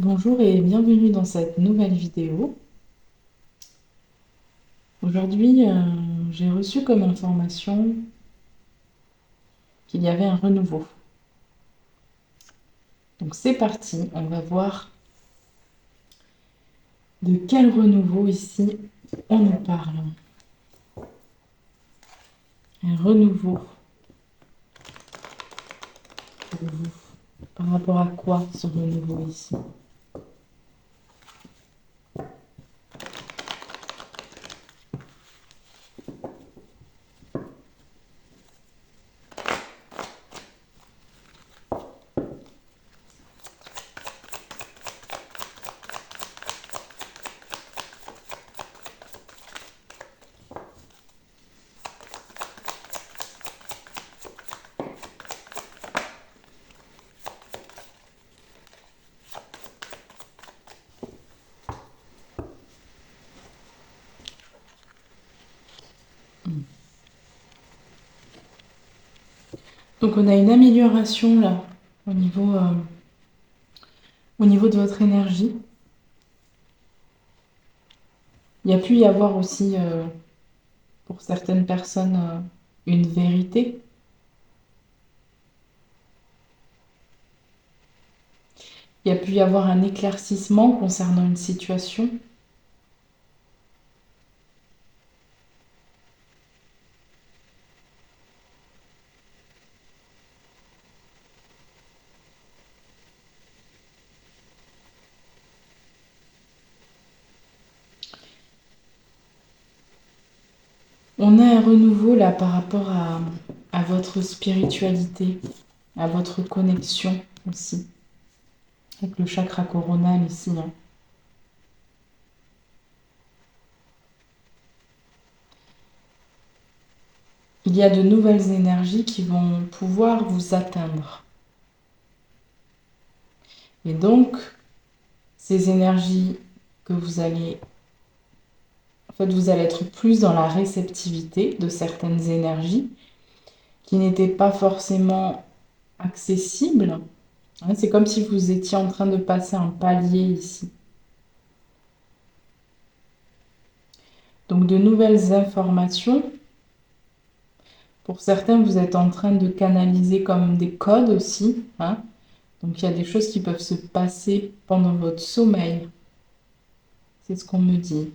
Bonjour et bienvenue dans cette nouvelle vidéo. Aujourd'hui, j'ai reçu comme information qu'il y avait un renouveau. Donc c'est parti, on va voir de quel renouveau ici on nous parle. Un renouveau pour vous. Par rapport à quoi ce renouveau ici? Donc on a une amélioration là au niveau de votre énergie. Il y a pu y avoir aussi pour certaines personnes une vérité. Il y a pu y avoir un éclaircissement concernant une situation. On a un renouveau là par rapport à votre spiritualité, à votre connexion aussi, avec le chakra coronal ici, hein. Il y a de nouvelles énergies qui vont pouvoir vous atteindre. Et donc, ces énergies que vous allez... En fait, vous allez être plus dans la réceptivité de certaines énergies qui n'étaient pas forcément accessibles. Hein, c'est comme si vous étiez en train de passer un palier ici. Donc, de nouvelles informations. Pour certains, vous êtes en train de canaliser comme des codes aussi, hein. Donc, il y a des choses qui peuvent se passer pendant votre sommeil. C'est ce qu'on me dit.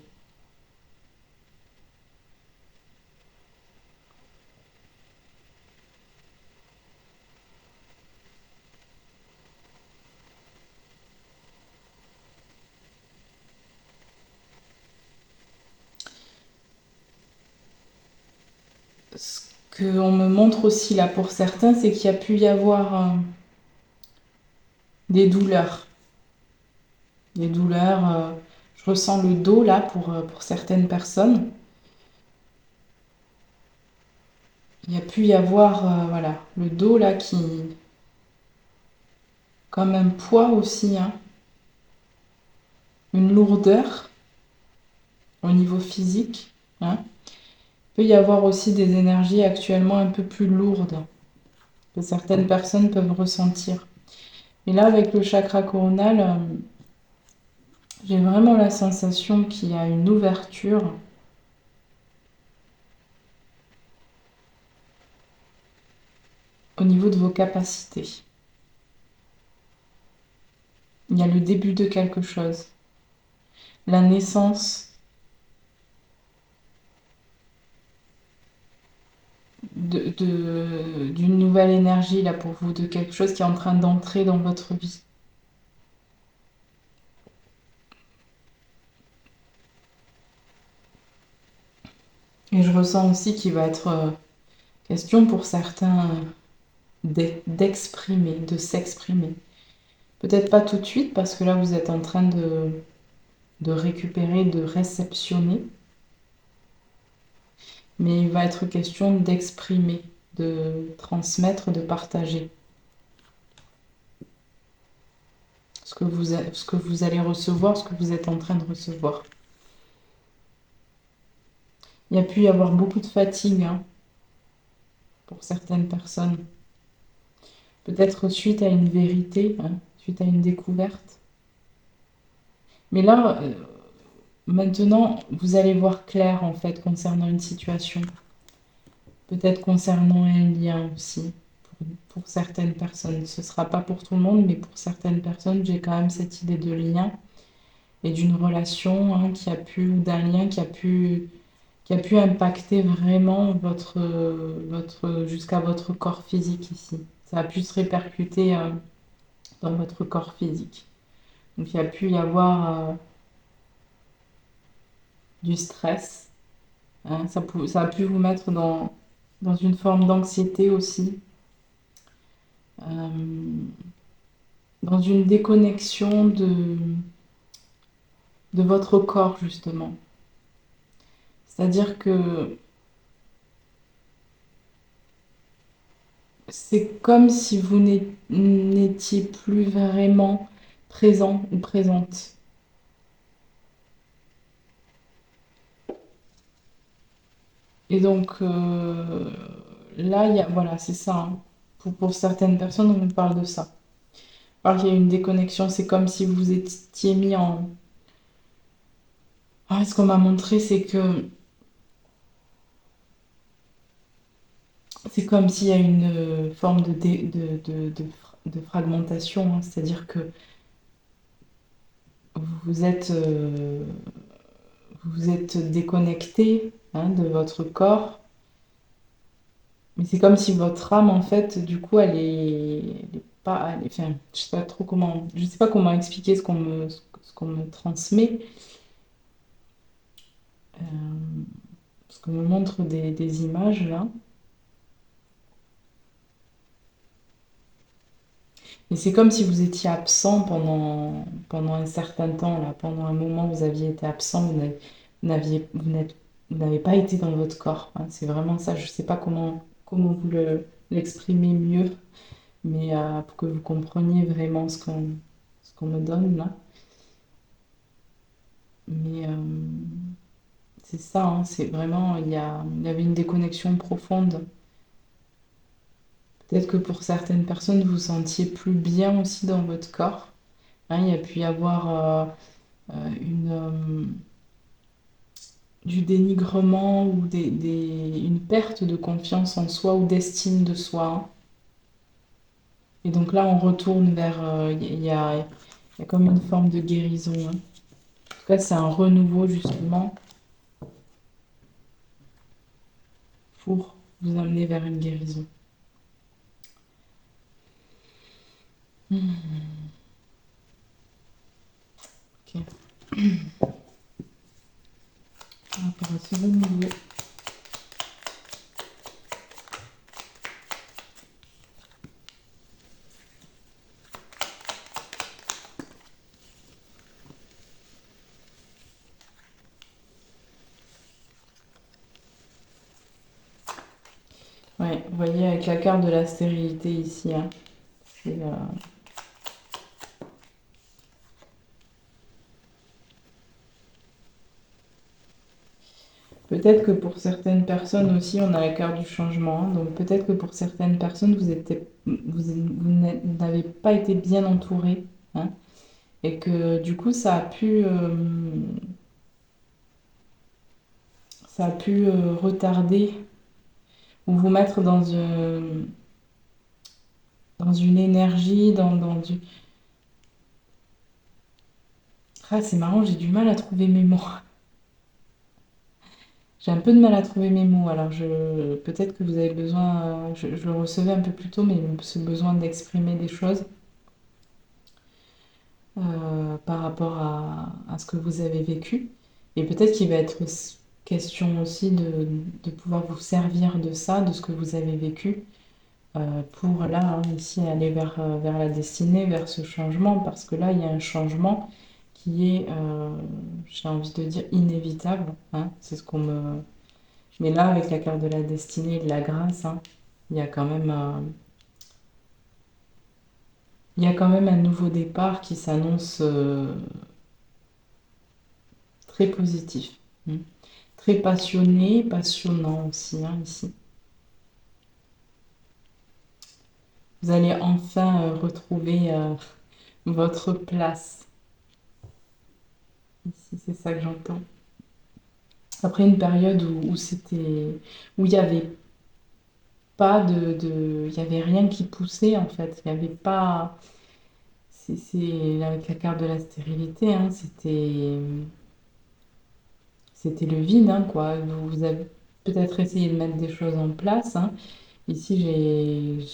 Ce qu'on me montre aussi là pour certains, c'est qu'il y a pu y avoir des douleurs. Des douleurs, je ressens le dos là pour certaines personnes. Il y a pu y avoir, voilà, le dos là qui... Comme un poids aussi, hein. Une lourdeur au niveau physique, hein. Il peut y avoir aussi des énergies actuellement un peu plus lourdes que certaines personnes peuvent ressentir. Et là, avec le chakra coronal, j'ai vraiment la sensation qu'il y a une ouverture au niveau de vos capacités. Il y a le début de quelque chose. La naissance d'une nouvelle énergie là pour vous, de quelque chose qui est en train d'entrer dans votre vie. Et je ressens aussi qu'il va être question pour certains d'exprimer, de s'exprimer. Peut-être pas tout de suite parce que là vous êtes en train de récupérer, de réceptionner. Mais il va être question d'exprimer, de transmettre, de partager ce que vous allez recevoir, ce que vous êtes en train de recevoir. Il y a pu y avoir beaucoup de fatigue, hein, pour certaines personnes. Peut-être suite à une vérité, hein, suite à une découverte. Mais là, maintenant, vous allez voir clair en fait concernant une situation, peut-être concernant un lien aussi. Pour certaines personnes, ce sera pas pour tout le monde, mais pour certaines personnes, j'ai quand même cette idée de lien et d'une relation hein, qui a pu, ou d'un lien qui a pu impacter vraiment jusqu'à votre corps physique ici. Ça a pu se répercuter dans votre corps physique. Donc il y a pu y avoir du stress. Hein. Ça a pu vous mettre dans une forme d'anxiété aussi, euh, dans une déconnexion de votre corps justement. C'est-à-dire que c'est comme si vous n'étiez plus vraiment présent ou présente. Et donc là, voilà, c'est ça. Hein. Pour certaines personnes, on parle de ça. Alors qu'il y a une déconnexion, c'est comme si vous étiez mis en... Ah, ce qu'on m'a montré, c'est que c'est comme s'il y a une forme de fragmentation, hein. C'est-à-dire que vous êtes, euh, vous êtes déconnecté hein, de votre corps, mais c'est comme si votre âme, en fait, du coup, elle est pas, enfin, je sais pas trop comment, je sais pas comment expliquer ce qu'on me transmet, parce qu'on me montre des images là. Et c'est comme si vous étiez absent pendant un certain temps, là, pendant un moment, vous aviez été absent, vous n'aviez, vous n'avez pas été dans votre corps. Hein. C'est vraiment ça. Je ne sais pas comment vous l'exprimez mieux, mais pour que vous compreniez vraiment ce qu'on me donne là. Mais c'est ça, hein, c'est vraiment, il y avait une déconnexion profonde. Peut-être que pour certaines personnes, vous vous sentiez plus bien aussi dans votre corps. Hein, il y a pu y avoir du dénigrement ou une perte de confiance en soi ou d'estime de soi. Hein. Et donc là, on retourne vers... il y a comme une forme de guérison. Hein. En tout cas, c'est un renouveau justement pour vous amener vers une guérison. Hmm, ok. Par rapport à ce renouveau. Ouais, vous voyez avec la carte de la stérilité ici. Hein, c'est, peut-être que pour certaines personnes aussi, on a la carte du changement. Hein. Donc peut-être que pour certaines personnes, vous n'avez pas été bien entouré. Hein, et que du coup, ça a pu retarder ou vous mettre dans une énergie, Ah, c'est marrant, j'ai du mal à trouver mes mots. J'ai un peu de mal à trouver mes mots. Alors peut-être que vous avez besoin, je le recevais un peu plus tôt, mais ce besoin d'exprimer des choses par rapport à ce que vous avez vécu. Et peut-être qu'il va être question aussi de pouvoir vous servir de ça, de ce que vous avez vécu, pour là, hein, ici, aller vers la destinée, vers ce changement, parce que là, il y a un changement qui est, j'ai envie de dire, inévitable. Hein. C'est ce qu'on me... Mais là, avec la carte de la destinée et de la grâce, hein, il y a quand même, il y a quand même un nouveau départ qui s'annonce très positif. Hein. Très passionné, passionnant aussi, hein, ici. Vous allez enfin retrouver votre place. c'est ça que j'entends. Après une période où il y avait pas il y avait rien qui poussait en fait. Il y avait pas, avec la carte de la stérilité, hein, c'était le vide, hein, quoi. Vous avez peut-être essayé de mettre des choses en place, hein. Ici,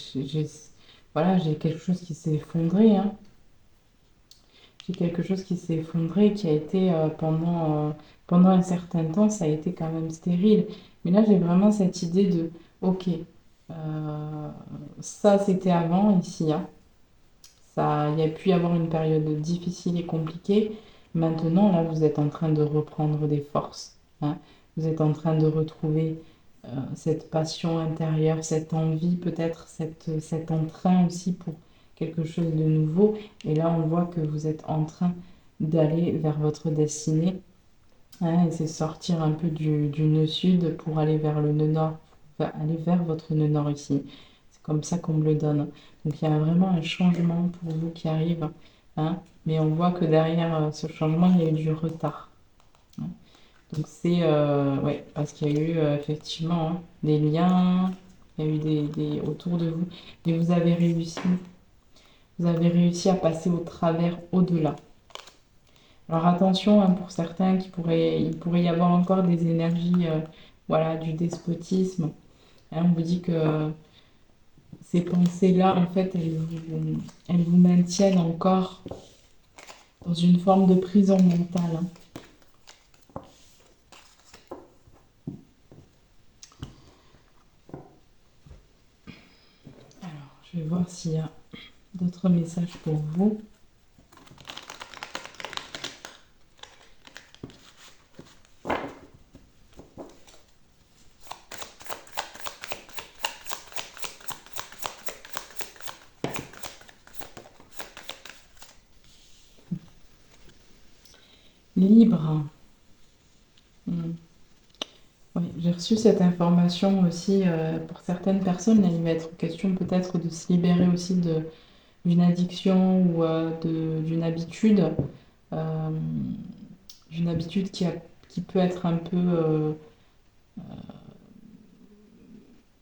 voilà, j'ai quelque chose qui s'est effondré, hein. J'ai quelque chose qui s'est effondré, qui a été pendant un certain temps, ça a été quand même stérile. Mais là, j'ai vraiment cette idée de, ok, ça c'était avant ici, hein. Ça, il y a pu y avoir une période difficile et compliquée. Maintenant, là, vous êtes en train de reprendre des forces, hein. Vous êtes en train de retrouver cette passion intérieure, cette envie, peut-être cet entrain aussi pour quelque chose de nouveau. Et là, on voit que vous êtes en train d'aller vers votre destinée, hein, et c'est sortir un peu du nœud sud pour aller vers le nœud nord, aller vers votre nœud nord ici. C'est comme ça qu'on me le donne. Donc il y a vraiment un changement pour vous qui arrive, hein, mais on voit que derrière ce changement, il y a eu du retard, hein. Donc c'est ouais, parce qu'il y a eu effectivement, hein, des liens, il y a eu autour de vous, et vous avez réussi à passer au travers, au-delà. Alors attention, hein, pour certains il pourrait y avoir encore des énergies, voilà, du despotisme, hein. On vous dit que ces pensées-là, en fait, elles vous maintiennent encore dans une forme de prison mentale, hein. Alors, je vais voir s'il y a d'autres messages pour vous. Libre. Hmm. Oui, j'ai reçu cette information aussi pour certaines personnes. Là, il va être question peut-être de se libérer aussi d'une addiction ou d'une habitude. euh, d'une habitude qui peut être un peu,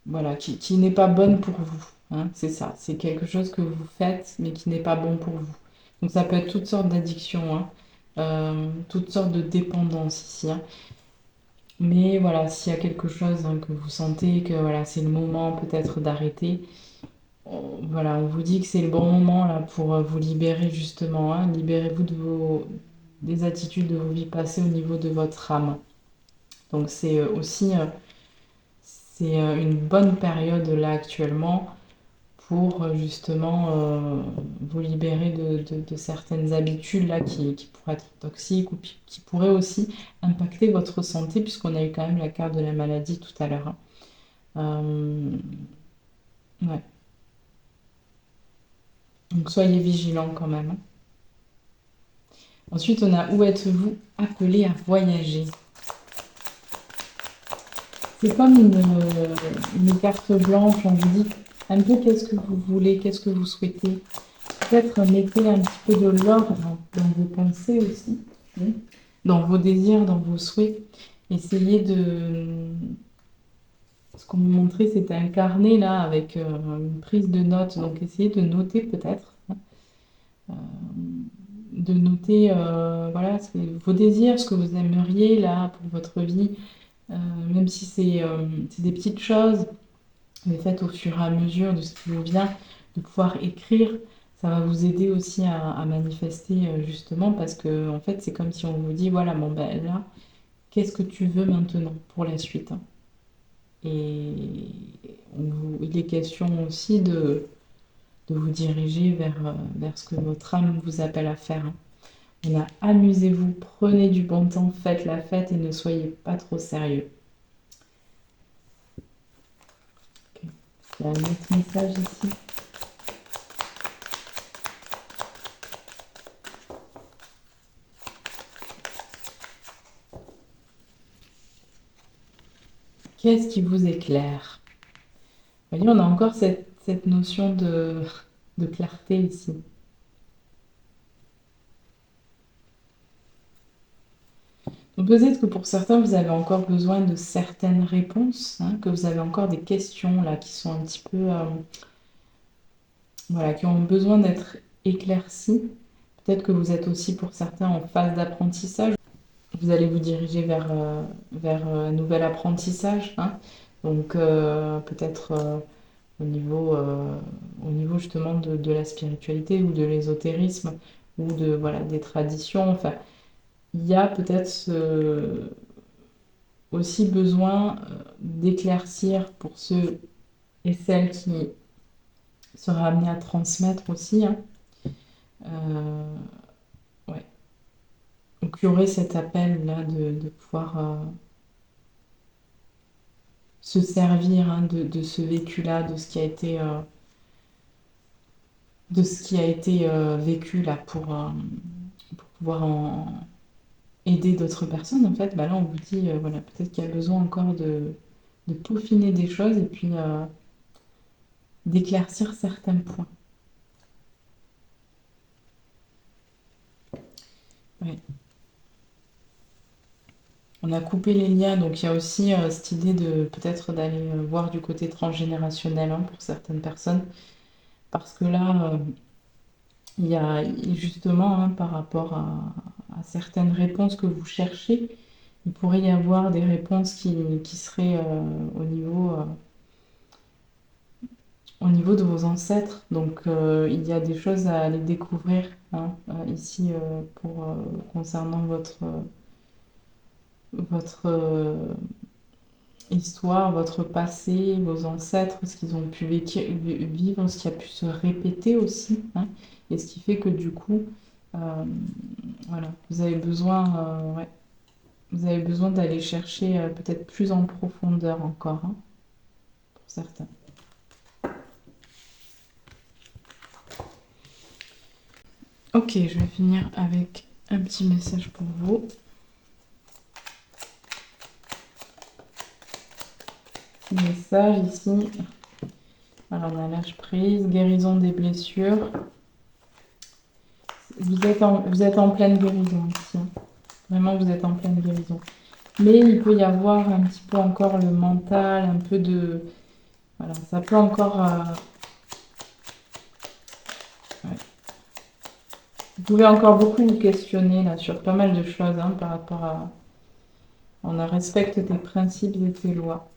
voilà, qui n'est pas bonne pour vous, hein, c'est ça. C'est quelque chose que vous faites, mais qui n'est pas bon pour vous. Donc ça peut être toutes sortes d'addictions, hein, toutes sortes de dépendances ici, hein. Mais voilà, s'il y a quelque chose, hein, que vous sentez que voilà, c'est le moment peut-être d'arrêter, voilà, on vous dit que c'est le bon moment là pour vous libérer justement, hein. Libérez-vous des attitudes de vos vies passées au niveau de votre âme. Donc c'est aussi une bonne période là actuellement pour justement vous libérer de certaines habitudes là qui pourraient être toxiques ou qui pourraient aussi impacter votre santé puisqu'on a eu quand même la carte de la maladie tout à l'heure, hein. Euh, ouais. Donc soyez vigilants quand même, hein. Ensuite, on a où êtes-vous appelé à voyager? C'est comme une carte blanche, on vous dit un peu qu'est-ce que vous voulez, qu'est-ce que vous souhaitez. Peut-être mettez un petit peu de l'ordre dans vos pensées aussi, hein, dans vos désirs, dans vos souhaits. Essayez de... Ce qu'on me montrait, c'était un carnet là avec une prise de notes. Donc essayez de noter peut-être, hein, euh, de noter voilà, vos désirs, ce que vous aimeriez là pour votre vie. Euh, Même si c'est des petites choses, mais faites au fur et à mesure de ce qui vous vient, de pouvoir écrire. Ça va vous aider aussi à manifester justement parce que en fait c'est comme si on vous dit voilà bon ben là qu'est-ce que tu veux maintenant pour la suite, hein. Et il est question aussi de vous diriger vers ce que votre âme vous appelle à faire, hein. On a amusez-vous, prenez du bon temps, faites la fête et ne soyez pas trop sérieux. Ok. Il y a un autre message ici. Qu'est-ce qui vous éclaire? Vous voyez, on a encore cette notion de clarté ici. Peut-être que pour certains, vous avez encore besoin de certaines réponses, hein, que vous avez encore des questions là qui sont un petit peu, voilà, qui ont besoin d'être éclaircies. Peut-être que vous êtes aussi pour certains en phase d'apprentissage. Vous allez vous diriger vers un nouvel apprentissage, hein. Donc peut-être au niveau justement de la spiritualité ou de l'ésotérisme ou de voilà des traditions. Enfin, il y a peut-être aussi besoin d'éclaircir pour ceux et celles qui seraient amenés à transmettre aussi, hein. Euh, ouais. Donc il y aurait cet appel là de pouvoir se servir, hein, de ce vécu-là, de ce qui a été vécu là pour pouvoir aider d'autres personnes. En fait, bah là on vous dit voilà, peut-être qu'il y a besoin encore de peaufiner des choses et puis d'éclaircir certains points. Ouais. On a coupé les liens, donc il y a aussi cette idée de peut-être d'aller voir du côté transgénérationnel, hein, pour certaines personnes, parce que là, il y a justement, hein, par rapport à certaines réponses que vous cherchez, il pourrait y avoir des réponses qui seraient au niveau de vos ancêtres. Donc il y a des choses à aller découvrir, hein, ici concernant votre histoire, votre passé, vos ancêtres, ce qu'ils ont pu vivre, ce qui a pu se répéter aussi, hein, et ce qui fait que du coup, euh, voilà, ouais, vous avez besoin d'aller chercher peut-être plus en profondeur encore, hein, pour certains. Ok, je vais finir avec un petit message pour vous. Message ici. Alors, on a lâche prise, guérison des blessures. Vous êtes en pleine guérison ici, hein. Vraiment, vous êtes en pleine guérison. Mais il peut y avoir un petit peu encore le mental, un peu de... Voilà, ça peut encore... ouais. Vous pouvez encore beaucoup vous questionner là sur pas mal de choses, hein, par rapport à... On respecte tes principes et tes lois.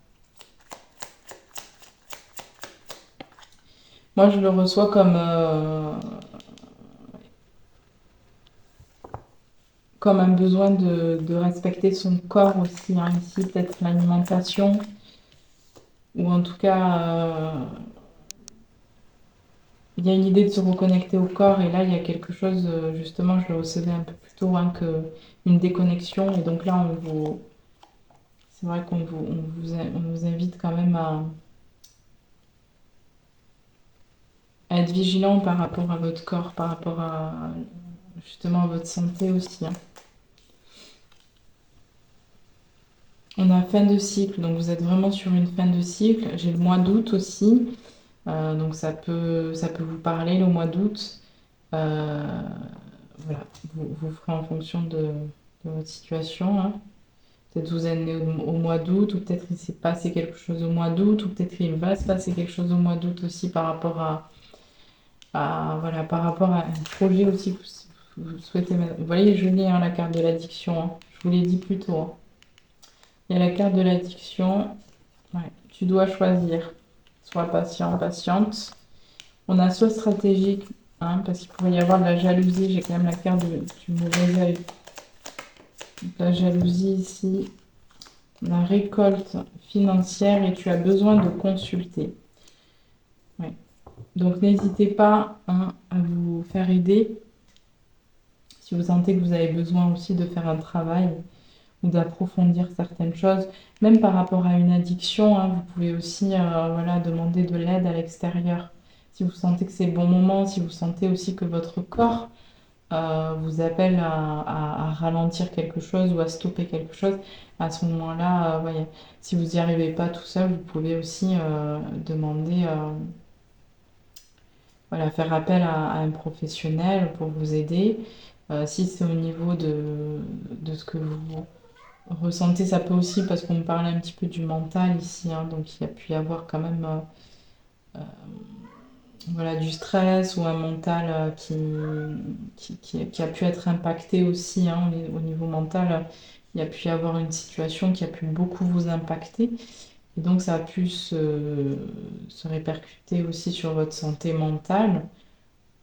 Moi, je le reçois comme un besoin de respecter son corps aussi, hein, ici, peut-être l'alimentation, ou en tout cas, il y a une idée de se reconnecter au corps, et là, il y a quelque chose, justement, je le recevais un peu plus tôt, hein, que une déconnexion, et donc là, c'est vrai on vous invite quand même à être vigilant par rapport à votre corps, par rapport à, justement, à votre santé aussi, hein. On a fin de cycle, donc vous êtes vraiment sur une fin de cycle. J'ai le mois d'août aussi, donc ça peut vous parler le mois d'août. Euh, voilà, vous ferez en fonction de votre situation, hein. Peut-être vous êtes né au mois d'août, ou peut-être il s'est passé quelque chose au mois d'août, ou peut-être il va se passer quelque chose au mois d'août aussi par rapport voilà, par rapport à un projet aussi que vous souhaitez mettre. Vous voyez, je l'ai, hein, la carte de l'addiction, hein. Je vous l'ai dit plus tôt, hein. Il y a la carte de l'addiction. Ouais, tu dois choisir. Sois patient, patiente. On a soit stratégique, hein, parce qu'il pourrait y avoir de la jalousie. J'ai quand même la carte du mauvais œil. La jalousie ici. La récolte financière et tu as besoin de consulter. Ouais. Donc n'hésitez pas, hein, à vous faire aider si vous sentez que vous avez besoin aussi de faire un travail ou d'approfondir certaines choses. Même par rapport à une addiction, hein, vous pouvez aussi voilà, demander de l'aide à l'extérieur. Si vous sentez que c'est le bon moment, si vous sentez aussi que votre corps vous appelle à ralentir quelque chose ou à stopper quelque chose, à ce moment-là, ouais, si vous n'y arrivez pas tout seul, vous pouvez aussi demander, voilà, faire appel à un professionnel pour vous aider. Si c'est au niveau de ce que ressentez, ça peut aussi, parce qu'on me parlait un petit peu du mental ici, hein, donc il y a pu y avoir quand même voilà, du stress ou un mental qui a pu être impacté aussi, hein, au niveau mental. Il y a pu y avoir une situation qui a pu beaucoup vous impacter. Et donc ça a pu se répercuter aussi sur votre santé mentale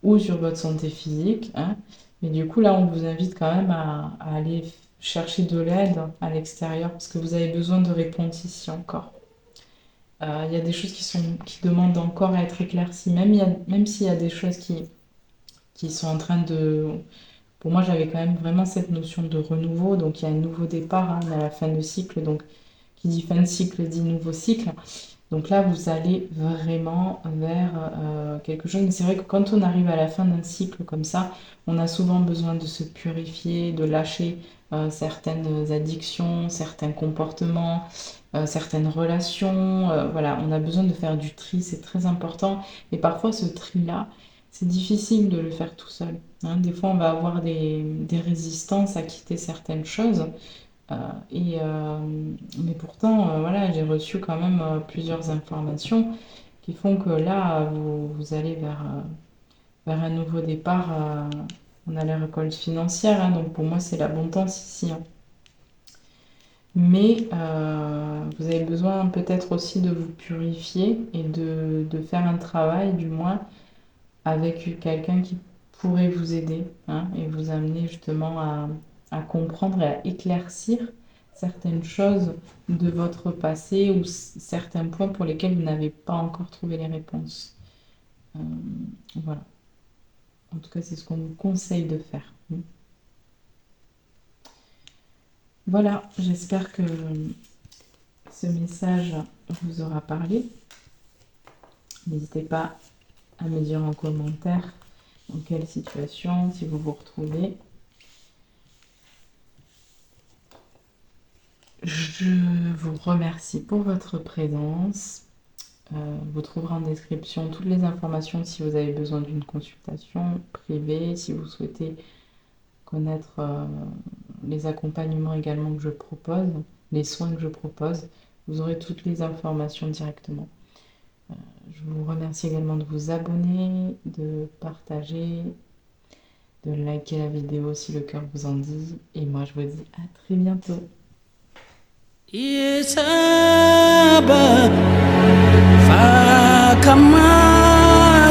ou sur votre santé physique, hein. Mais du coup, là, on vous invite quand même à aller chercher de l'aide à l'extérieur parce que vous avez besoin de réponses ici encore. Il y a des choses qui demandent encore à être éclaircies, même s'il y a des choses qui sont en train de... Pour moi, j'avais quand même vraiment cette notion de renouveau, donc il y a un nouveau départ, hein, à la fin de cycle, donc qui dit fin de cycle dit nouveau cycle. Donc là, vous allez vraiment vers quelque chose. Mais c'est vrai que quand on arrive à la fin d'un cycle comme ça, on a souvent besoin de se purifier, de lâcher certaines addictions, certains comportements, certaines relations. Voilà, on a besoin de faire du tri, c'est très important. Et parfois, ce tri-là, c'est difficile de le faire tout seul, hein. Des fois, on va avoir des résistances à quitter certaines choses. Euh, mais pourtant, voilà, j'ai reçu quand même plusieurs informations qui font que là, vous allez vers un nouveau départ. On a la récolte financière, hein, donc pour moi, c'est l'abondance ici, hein. Mais vous avez besoin peut-être aussi de vous purifier et de faire un travail, du moins, avec quelqu'un qui pourrait vous aider, hein, et vous amener justement à comprendre et à éclaircir certaines choses de votre passé ou certains points pour lesquels vous n'avez pas encore trouvé les réponses. Euh, voilà. En tout cas, c'est ce qu'on vous conseille de faire. Voilà, j'espère que ce message vous aura parlé. N'hésitez pas à me dire en commentaire dans quelle situation, si vous vous retrouvez. Je vous remercie pour votre présence. Vous trouverez en description toutes les informations si vous avez besoin d'une consultation privée, si vous souhaitez connaître les accompagnements également que je propose, les soins que je propose. Vous aurez toutes les informations directement. Je vous remercie également de vous abonner, de partager, de liker la vidéo si le cœur vous en dit. Et moi, je vous dis à très bientôt. Fa kama